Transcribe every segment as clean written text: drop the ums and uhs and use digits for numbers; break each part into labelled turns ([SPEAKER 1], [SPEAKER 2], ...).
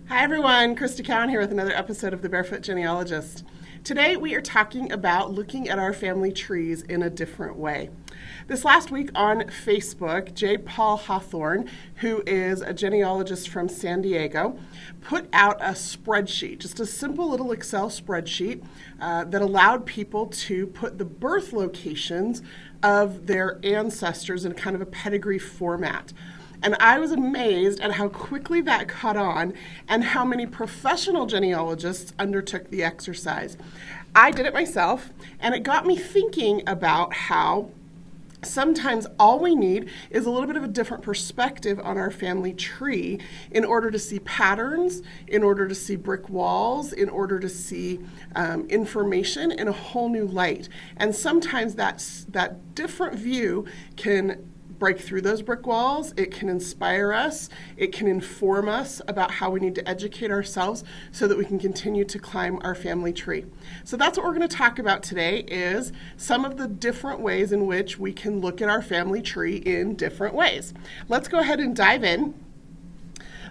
[SPEAKER 1] Hi everyone, Crista Cowan here with another episode of The Barefoot Genealogist. Today we are talking about looking at our family trees in a different way. This last week on Facebook, J. Paul Hawthorne, who is a genealogist from San Diego, put out a spreadsheet, just a simple little Excel spreadsheet that allowed people to put the birth locations of their ancestors in kind of a pedigree format. And I was amazed at how quickly that caught on and how many professional genealogists undertook the exercise. I did it myself, and it got me thinking about how sometimes all we need is a little bit of a different perspective on our family tree in order to see patterns, in order to see brick walls, in order to see information in a whole new light. And sometimes that different view can break through those brick walls. It can inspire us. It can inform us about how we need to educate ourselves so that we can continue to climb our family tree. So that's what we're going to talk about today, is some of the different ways in which we can look at our family tree in different ways. Let's go ahead and dive in.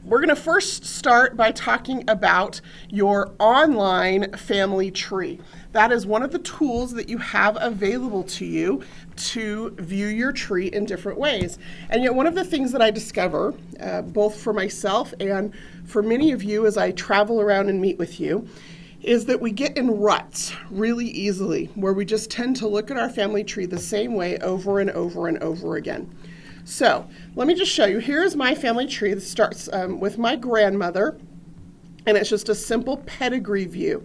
[SPEAKER 1] We're going to first start by talking about your online family tree. That is one of the tools that you have available to you to view your tree in different ways. And yet one of the things that I discover, both for myself and for many of you as I travel around and meet with you, is that we get in ruts really easily, where we just tend to look at our family tree the same way over and over and over again. So let me just show you. Here's my family tree that starts with my grandmother, and it's just a simple pedigree view.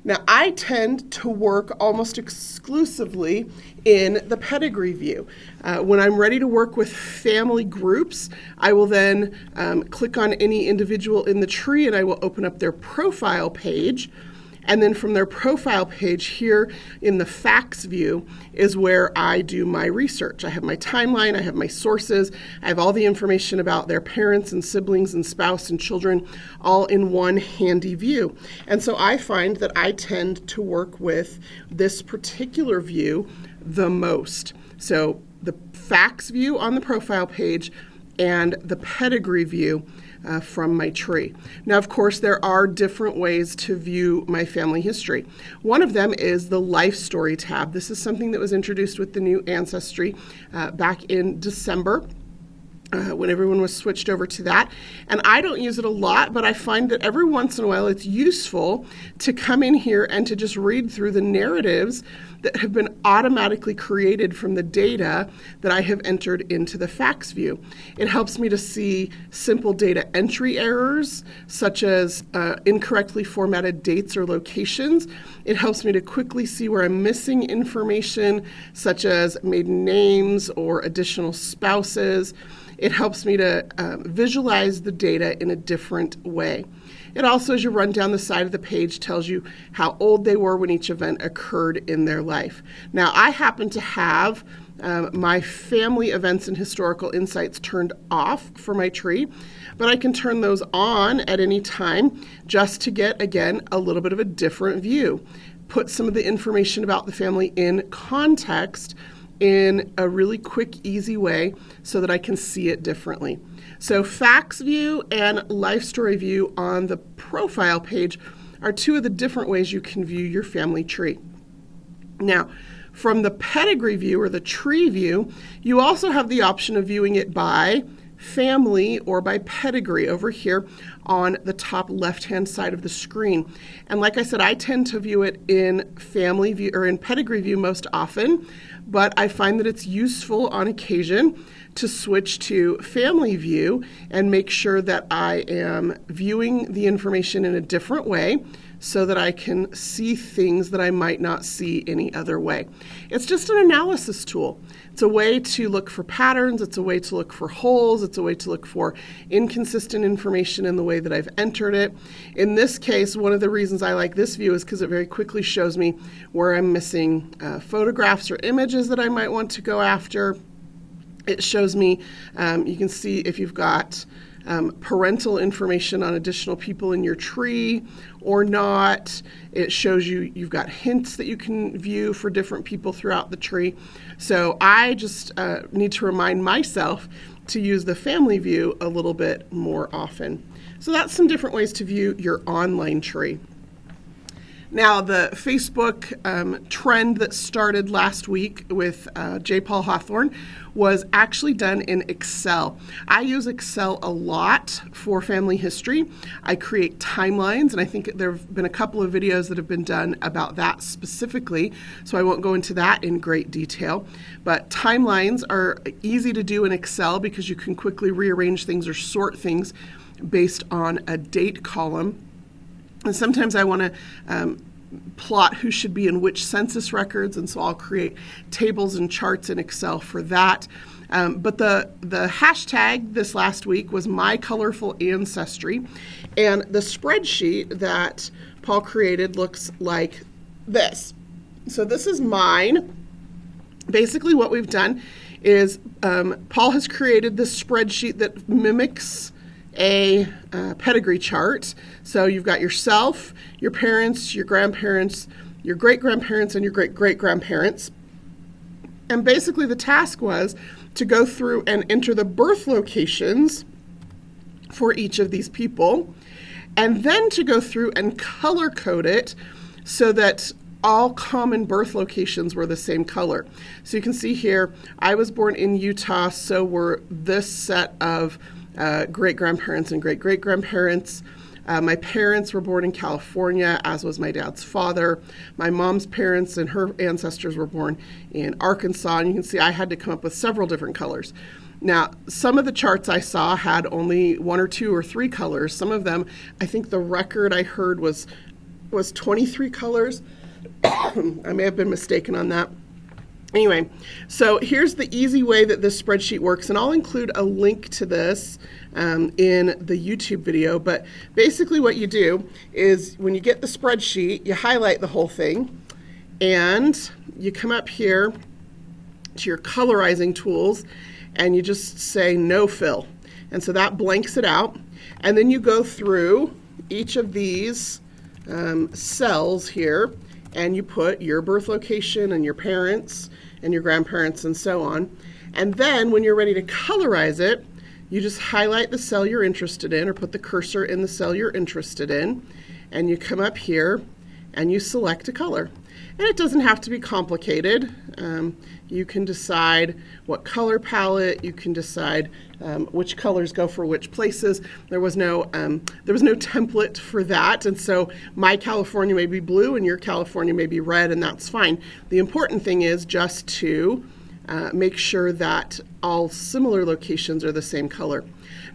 [SPEAKER 1] Now, I tend to work almost exclusively in the pedigree view. When I'm ready to work with family groups, I will then click on any individual in the tree, and I will open up their profile page. And then from their profile page here in the facts view is where I do my research. I have my timeline, I have my sources, I have all the information about their parents and siblings and spouse and children all in one handy view. And so I find that I tend to work with this particular view the most. So the facts view on the profile page and the pedigree view from my tree. Now, of course, there are different ways to view my family history. One of them is the Life Story tab. This is something that was introduced with the new Ancestry back in December. When everyone was switched over to that. And I don't use it a lot, but I find that every once in a while it's useful to come in here and to just read through the narratives that have been automatically created from the data that I have entered into the facts view. It helps me to see simple data entry errors, such as incorrectly formatted dates or locations. It helps me to quickly see where I'm missing information, such as maiden names or additional spouses. It helps me to visualize the data in a different way. It also, as you run down the side of the page, tells you how old they were when each event occurred in their life. Now, I happen to have my family events and historical insights turned off for my tree, but I can turn those on at any time just to get, again, a little bit of a different view. Put some of the information about the family in context in a really quick, easy way so that I can see it differently. So facts view and life story view on the profile page are two of the different ways you can view your family tree. Now, from the pedigree view or the tree view, you also have the option of viewing it by family or by pedigree over here on the top left-hand side of the screen. And like I said, I tend to view it in family view or in pedigree view most often, but I find that it's useful on occasion to switch to family view and make sure that I am viewing the information in a different way so that I can see things that I might not see any other way. It's just an analysis tool. It's a way to look for patterns. It's a way to look for holes. It's a way to look for inconsistent information in the way that I've entered it. In this case, one of the reasons I like this view is because it very quickly shows me where I'm missing photographs or images that I might want to go after. It shows me, you can see if you've got parental information on additional people in your tree or not. It shows you've got hints that you can view for different people throughout the tree. So I just need to remind myself to use the family view a little bit more often. So that's some different ways to view your online tree. Now, the Facebook trend that started last week with J. Paul Hawthorne was actually done in Excel. I use Excel a lot for family history. I create timelines, and I think there have been a couple of videos that have been done about that specifically, so I won't go into that in great detail. But timelines are easy to do in Excel because you can quickly rearrange things or sort things based on a date column. And sometimes I want to plot who should be in which census records, and so I'll create tables and charts in Excel for that. But the hashtag this last week was My Colorful Ancestry, and the spreadsheet that Paul created looks like this. So this is mine. Basically what we've done is Paul has created this spreadsheet that mimics a pedigree chart. So you've got yourself, your parents, your grandparents, your great-grandparents, and your great-great-grandparents. And basically the task was to go through and enter the birth locations for each of these people, and then to go through and color code it so that all common birth locations were the same color. So you can see here, I was born in Utah, so were this set of great-grandparents and great-great-grandparents. My parents were born in California, as was my dad's father. My mom's parents and her ancestors were born in Arkansas, and you can see I had to come up with several different colors. Now, some of the charts I saw had only 1 or 2 or 3 colors. Some of them, I think the record I heard was 23 colors. I may have been mistaken on that. Anyway, so here's the easy way that this spreadsheet works, and I'll include a link to this in the YouTube video. But basically what you do is when you get the spreadsheet, you highlight the whole thing, and you come up here to your colorizing tools, and you just say no fill. And so that blanks it out. And then you go through each of these cells here, and you put your birth location and your parents and your grandparents and so on. And then when you're ready to colorize it, you just highlight the cell you're interested in or put the cursor in the cell you're interested in, and you come up here and you select a color. And it doesn't have to be complicated. You can decide what color palette, you can decide which colors go for which places. There was no template for that, and so my California may be blue and your California may be red, and that's fine. The important thing is just to make sure that all similar locations are the same color.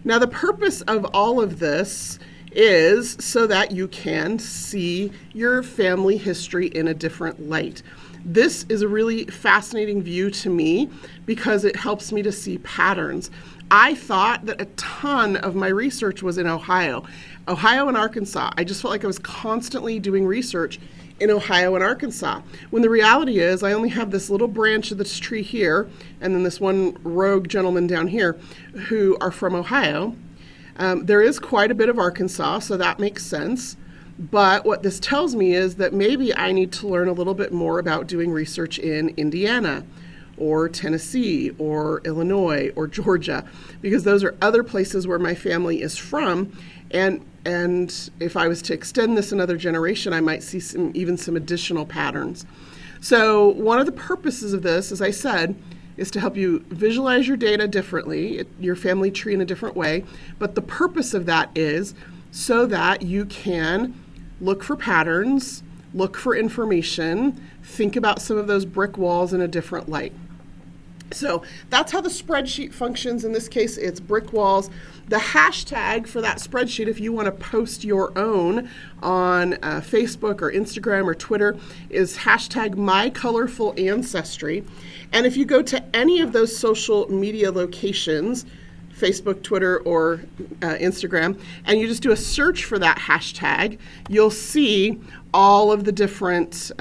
[SPEAKER 1] Now, the purpose of all of this is so that you can see your family history in a different light. This is a really fascinating view to me because it helps me to see patterns. I thought that a ton of my research was in Ohio and Arkansas. I just felt like I was constantly doing research in Ohio and Arkansas, when the reality is I only have this little branch of this tree here and then this one rogue gentleman down here who are from Ohio. There is quite a bit of Arkansas, so that makes sense. But what this tells me is that maybe I need to learn a little bit more about doing research in Indiana or Tennessee or Illinois or Georgia, because those are other places where my family is from. And if I was to extend this another generation, I might see even some additional patterns. So one of the purposes of this, as I said, is to help you visualize your data differently, your family tree in a different way. But the purpose of that is so that you can look for patterns, look for information, think about some of those brick walls in a different light. So that's how the spreadsheet functions. In this case, it's brick walls. The hashtag for that spreadsheet, if you want to post your own on Facebook or Instagram or Twitter, is hashtag MyColorfulAncestry. And if you go to any of those social media locations, Facebook, Twitter, or Instagram, and you just do a search for that hashtag, you'll see all of the different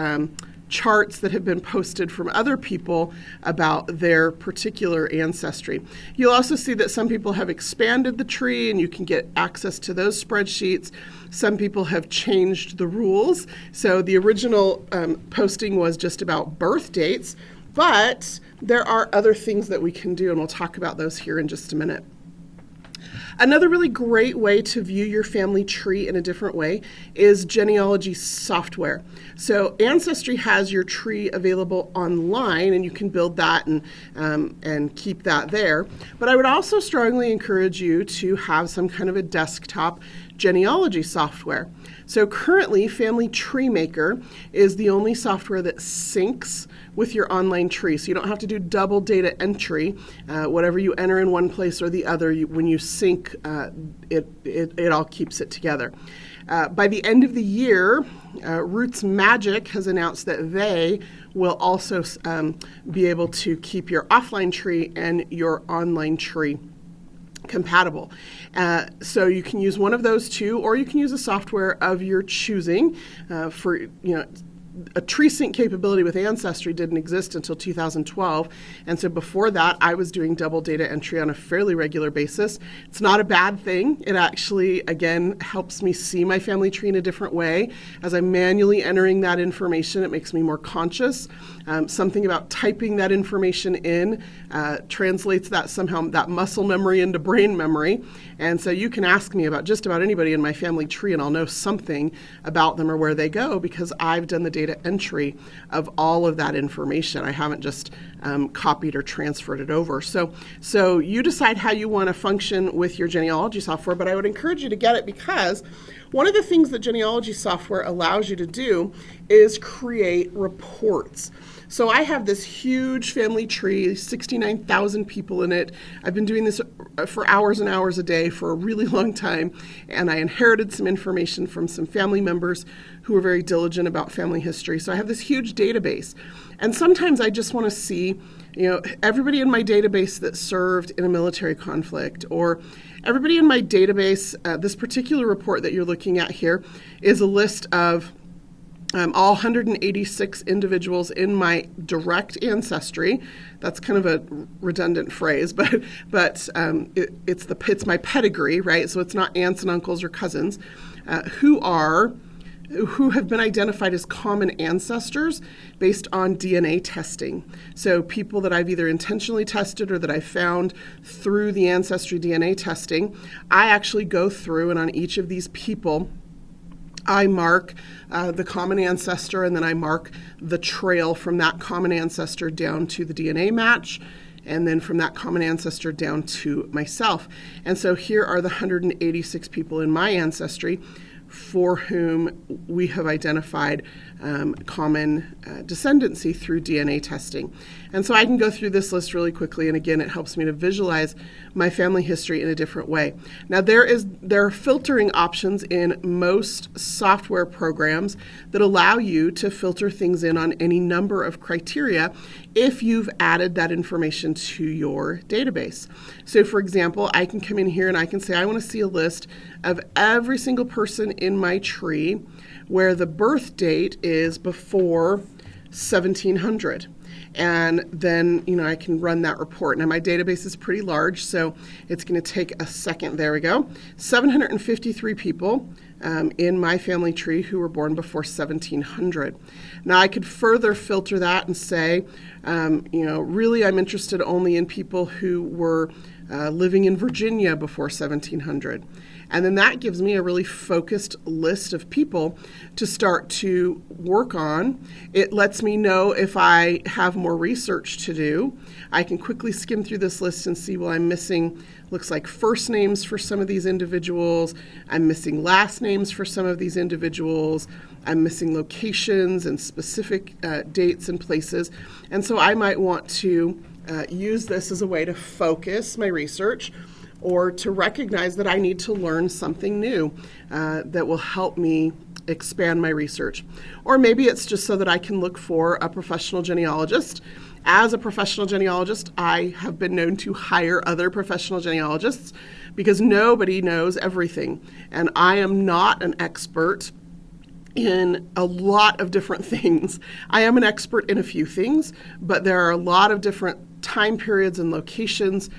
[SPEAKER 1] charts that have been posted from other people about their particular ancestry. You'll also see that some people have expanded the tree and you can get access to those spreadsheets. Some people have changed the rules. So the original posting was just about birth dates, but there are other things that we can do, and we'll talk about those here in just a minute. Another really great way to view your family tree in a different way is genealogy software. So Ancestry has your tree available online, and you can build that and keep that there. But I would also strongly encourage you to have some kind of a desktop genealogy software. So currently, Family Tree Maker is the only software that syncs with your online tree. So you don't have to do double data entry. Whatever you enter in one place or the other, when you sync, it all keeps it together. By the end of the year, Roots Magic has announced that they will also be able to keep your offline tree and your online tree compatible. So you can use one of those two, or you can use a software of your choosing. A tree sync capability with Ancestry didn't exist until 2012, and so before that I was doing double data entry on a fairly regular basis. It's not a bad thing. It actually, again, helps me see my family tree in a different way. As I'm manually entering that information, it makes me more conscious. Something about typing that information in translates that somehow, that muscle memory into brain memory, and so you can ask me about just about anybody in my family tree and I'll know something about them or where they go, because I've done the data entry of all of that information. I haven't just copied or transferred it over. So you decide how you want to function with your genealogy software, but I would encourage you to get it, because one of the things that genealogy software allows you to do is create reports. So I have this huge family tree, 69,000 people in it. I've been doing this for hours and hours a day for a really long time, and I inherited some information from some family members who were very diligent about family history. So I have this huge database, and sometimes I just want to see, everybody in my database that served in a military conflict, or everybody in my database. This particular report that you're looking at here is a list of all 186 individuals in my direct ancestry. That's kind of a redundant phrase, but it's my pedigree, right? So it's not aunts and uncles or cousins who have been identified as common ancestors based on DNA testing. So people that I've either intentionally tested or that I found through the Ancestry DNA testing, I actually go through, and on each of these people, I mark the common ancestor, and then I mark the trail from that common ancestor down to the DNA match, and then from that common ancestor down to myself. And so here are the 186 people in my ancestry for whom we have identified common descendancy through DNA testing. And so I can go through this list really quickly, and again, it helps me to visualize my family history in a different way. Now, there are filtering options in most software programs that allow you to filter things in on any number of criteria if you've added that information to your database. So, for example, I can come in here and I can say I want to see a list of every single person in my tree where the birth date is before 1700. And then, I can run that report. Now, my database is pretty large, so it's going to take a second. There we go. 753 people in my family tree who were born before 1700. Now, I could further filter that and say, really I'm interested only in people who were living in Virginia before 1700. And then that gives me a really focused list of people to start to work on. It lets me know if I have more research to do. I can quickly skim through this list and see, well, I'm missing, looks like first names for some of these individuals. I'm missing last names for some of these individuals. I'm missing locations and specific dates and places. And so I might want to use this as a way to focus my research, or to recognize that I need to learn something new that will help me expand my research. Or maybe it's just so that I can look for a professional genealogist As a professional genealogist, I have been known to hire other professional genealogists because nobody knows everything. And I am not an expert in a lot of different things. I am an expert in a few things, but there are a lot of different time periods and locations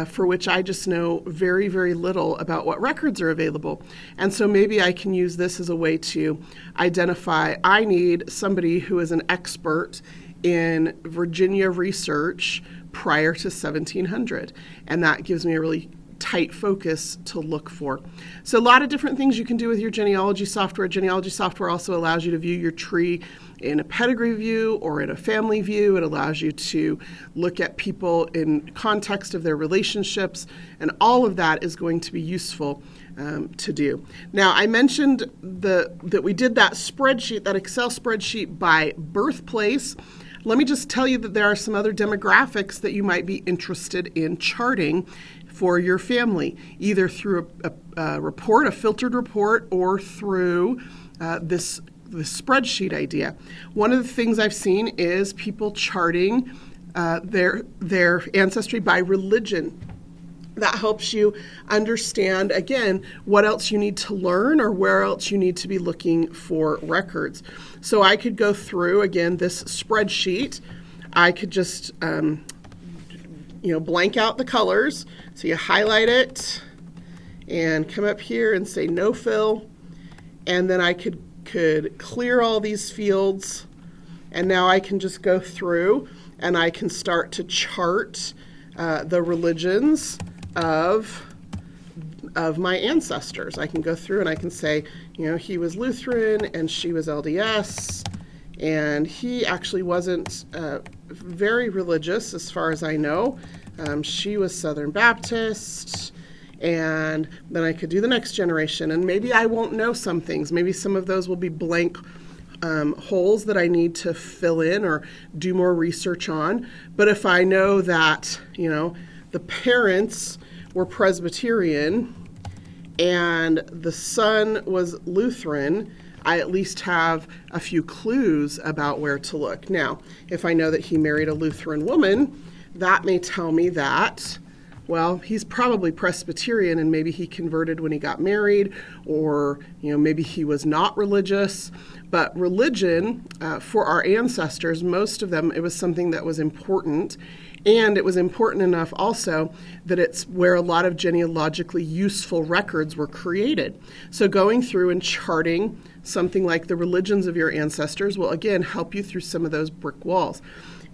[SPEAKER 1] for which I just know very, very little about what records are available. And so maybe I can use this as a way to identify, I need somebody who is an expert in Virginia research prior to 1700. And that gives me a really tight focus to look for. So a lot of different things you can do with your genealogy software. Genealogy software also allows you to view your tree in a pedigree view or in a family view. It allows you to look at people in context of their relationships, and all of that is going to be useful to do. Now, I mentioned that we did that spreadsheet, that Excel spreadsheet by birthplace. Let me just tell you that there are some other demographics that you might be interested in charting for your family, either through a report, a filtered report, or through this spreadsheet idea. One of the things I've seen is people charting their ancestry by religion. That helps you understand, again, what else you need to learn or where else you need to be looking for records. So I could go through, again, this spreadsheet. I could just blank out the colors. So you highlight it and come up here and say no fill. And then I could clear all these fields. And now I can just go through and I can start to chart the religions of my ancestors. I can go through and I can say, he was Lutheran and she was LDS. And he actually wasn't very religious as far as I know. She was Southern Baptist. And then I could do the next generation. And maybe I won't know some things. Maybe some of those will be blank holes that I need to fill in or do more research on. But if I know that, the parents were Presbyterian and the son was Lutheran, I at least have a few clues about where to look. Now, if I know that he married a Lutheran woman, that may tell me that, well, he's probably Presbyterian and maybe he converted when he got married, or, maybe he was not religious. But religion, for our ancestors, most of them, it was something that was important. And it was important enough also that it's where a lot of genealogically useful records were created. So going through and charting something like the religions of your ancestors will, again, help you through some of those brick walls.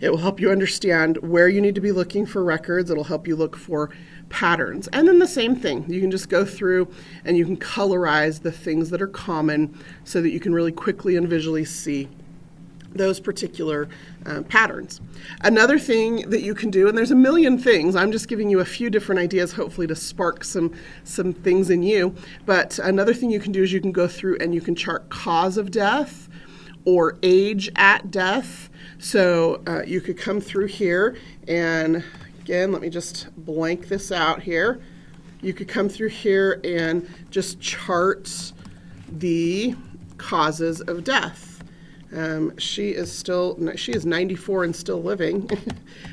[SPEAKER 1] It will help you understand where you need to be looking for records. It'll help you look for patterns. And then the same thing. You can just go through and you can colorize the things that are common so that you can really quickly and visually see those particular patterns. Another thing that you can do, and there's a million things, I'm just giving you a few different ideas, hopefully to spark some things in you, but another thing you can do is you can go through and you can chart cause of death or age at death. So you could come through here and, again, let me just blank this out here. You could come through here and just the causes of death. She is 94 and still living.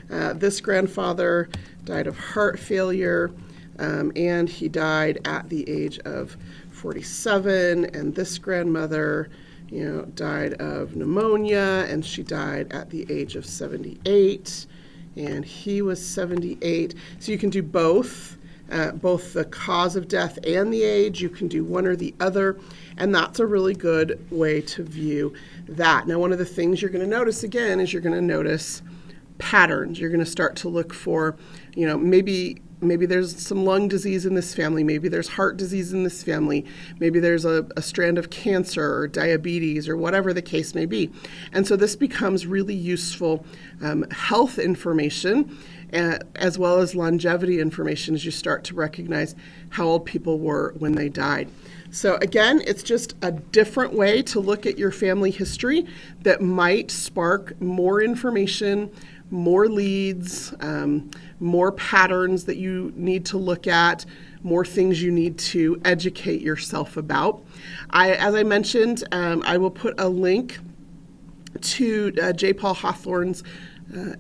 [SPEAKER 1] This grandfather died of heart failure, and he died at the age of 47. And this grandmother, died of pneumonia, and she died at the age of 78. And he was 78. So you can do both the cause of death and the age. You can do one or the other, and that's a really good way to view that. Now, one of the things you're going to notice again is you're going to notice patterns. You're going to start to look for, maybe there's some lung disease in this family. Maybe there's heart disease in this family. Maybe there's a strand of cancer or diabetes or whatever the case may be. And so this becomes really useful health information as well as longevity information as you start to recognize how old people were when they died. So again, it's just a different way to look at your family history that might spark more information, more leads, more patterns that you need to look at, more things you need to educate yourself about. As I mentioned, I will put a link to J. Paul Hawthorne's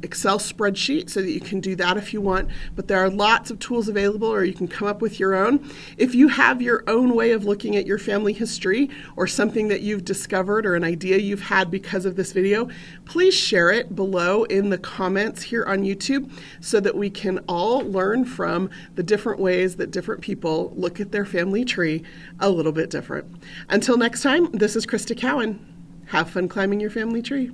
[SPEAKER 1] Excel spreadsheet so that you can do that if you want. But there are lots of tools available, or you can come up with your own. If you have your own way of looking at your family history, or something that you've discovered or an idea you've had because of this video, please share it below in the comments here on YouTube so that we can all learn from the different ways that different people look at their family tree a little bit different. Until next time, this is Crista Cowan. Have fun climbing your family tree.